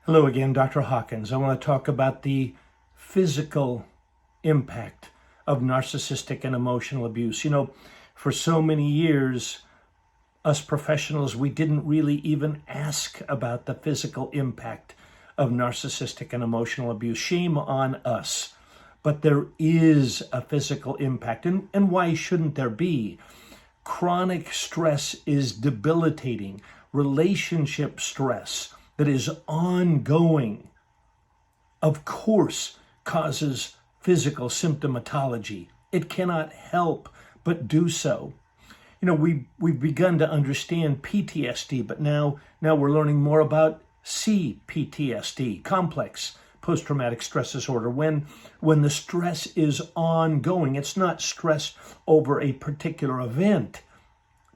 Hello again, Dr. Hawkins. I want to talk about the physical impact of narcissistic and emotional abuse. For so many years, us professionals, we didn't really even ask about the physical impact of narcissistic and emotional abuse. Shame on us. But there is a physical impact. And why shouldn't there be? Chronic stress is debilitating. Relationship stress that is ongoing, of course, causes physical symptomatology. It cannot help but do so. We've begun to understand PTSD, but now we're learning more about CPTSD, complex post-traumatic stress disorder, when the stress is ongoing. It's not stress over a particular event,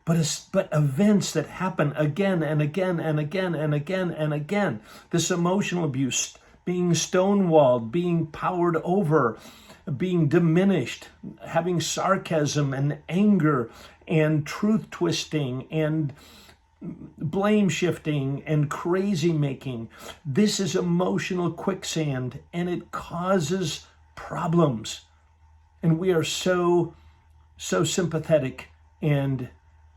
but events that happen again and again and again and again and again. This emotional abuse, being stonewalled, being powered over, being diminished, having sarcasm and anger and truth twisting and blame shifting and crazy making. This is emotional quicksand, and it causes problems. And we are so sympathetic and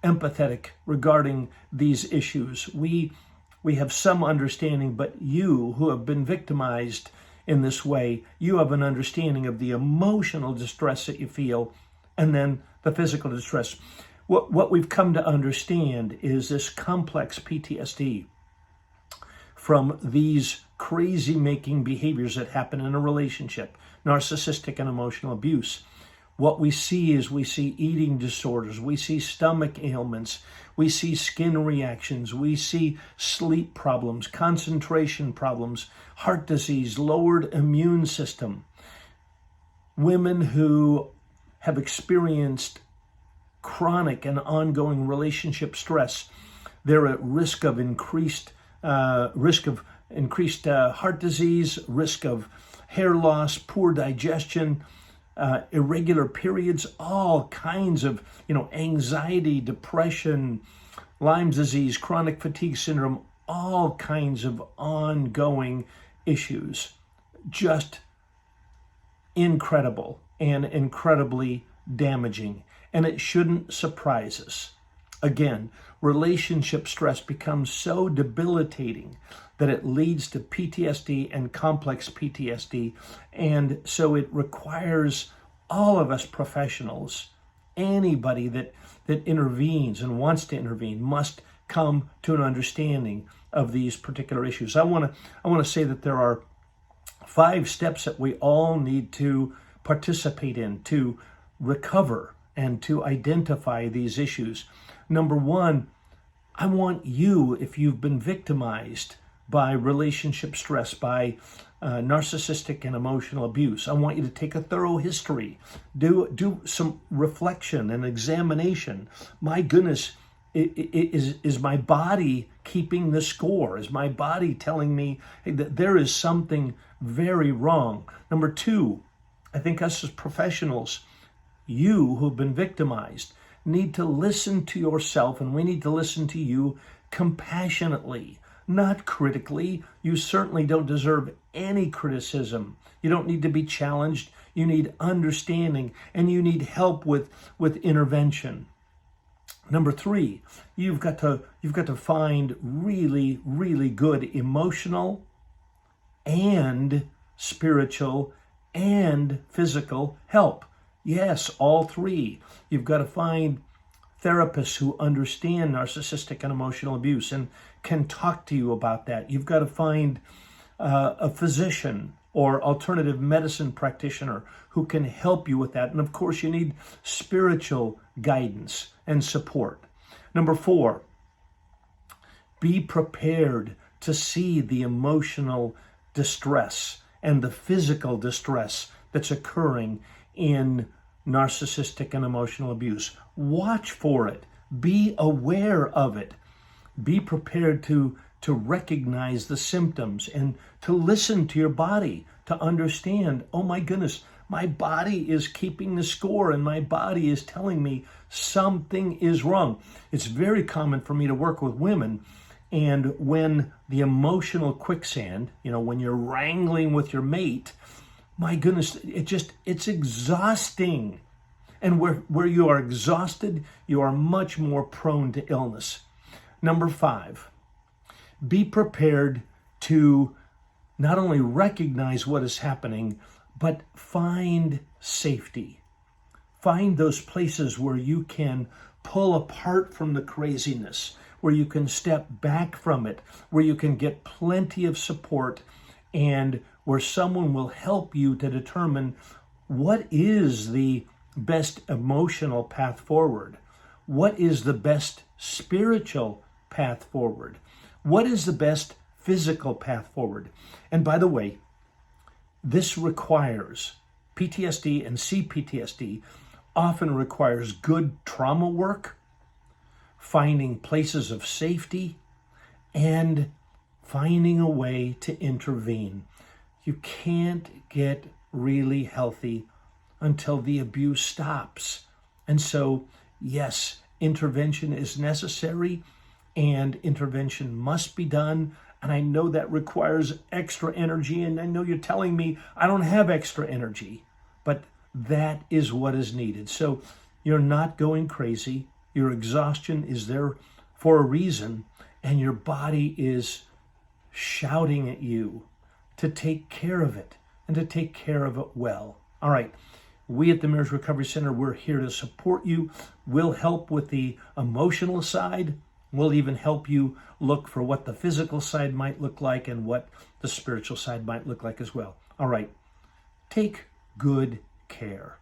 empathetic regarding these issues. We have some understanding, but you who have been victimized in this way, you have an understanding of the emotional distress that you feel and then the physical distress. What we've come to understand is this complex PTSD from these crazy-making behaviors that happen in a relationship, narcissistic and emotional abuse. What we see is eating disorders, we see stomach ailments, we see skin reactions, we see sleep problems, concentration problems, heart disease, lowered immune system. Women who have experienced chronic and ongoing relationship stress, they're at risk of increased heart disease, risk of hair loss, poor digestion, irregular periods, all kinds of anxiety, depression, Lyme disease, chronic fatigue syndrome, all kinds of ongoing issues. Just incredible and incredibly damaging. And it shouldn't surprise us. Again, relationship stress becomes so debilitating that it leads to PTSD and complex PTSD. And so it requires all of us professionals, anybody that intervenes and wants to intervene, must come to an understanding of these particular issues. I want to say that there are 5 steps that we all need to participate in to recover and to identify these issues. Number 1, I want you, if you've been victimized by relationship stress, by narcissistic and emotional abuse, I want you to take a thorough history, do some reflection and examination. My goodness, is my body keeping the score? Is my body telling me that there is something very wrong? Number 2, I think us as professionals, you who've been victimized, need to listen to yourself, and we need to listen to you compassionately, not critically. You certainly don't deserve any criticism. You don't need to be challenged. You need understanding, and you need help with intervention. Number 3, you've got to find really, really good emotional and spiritual and physical help. Yes, all 3. You've got to find therapists who understand narcissistic and emotional abuse and can talk to you about that. You've got to find a physician or alternative medicine practitioner who can help you with that. And of course, you need spiritual guidance and support. Number 4, be prepared to see the emotional distress and the physical distress that's occurring in narcissistic and emotional abuse. Watch for it. Be aware of it. Be prepared to recognize the symptoms and to listen to your body, to understand, oh my goodness, my body is keeping the score and my body is telling me something is wrong. It's very common for me to work with women And when the emotional quicksand, when you're wrangling with your mate, my goodness, it's exhausting. And where you are exhausted, you are much more prone to illness. Number 5, be prepared to not only recognize what is happening, but find safety. Find those places where you can pull apart from the craziness, where you can step back from it, where you can get plenty of support, and where someone will help you to determine what is the best emotional path forward, what is the best spiritual path forward, what is the best physical path forward. And by the way, this requires PTSD, and CPTSD often requires good trauma work, finding places of safety, and finding a way to intervene. You can't get really healthy until the abuse stops. And so, yes, intervention is necessary, and intervention must be done. And I know that requires extra energy, and I know you're telling me I don't have extra energy, but that is what is needed. So you're not going crazy. Your exhaustion is there for a reason, and your body is shouting at you to take care of it, and to take care of it well. All right. We at the Marriage Recovery Center, we're here to support you. We'll help with the emotional side. We'll even help you look for what the physical side might look like and what the spiritual side might look like as well. All right. Take good care.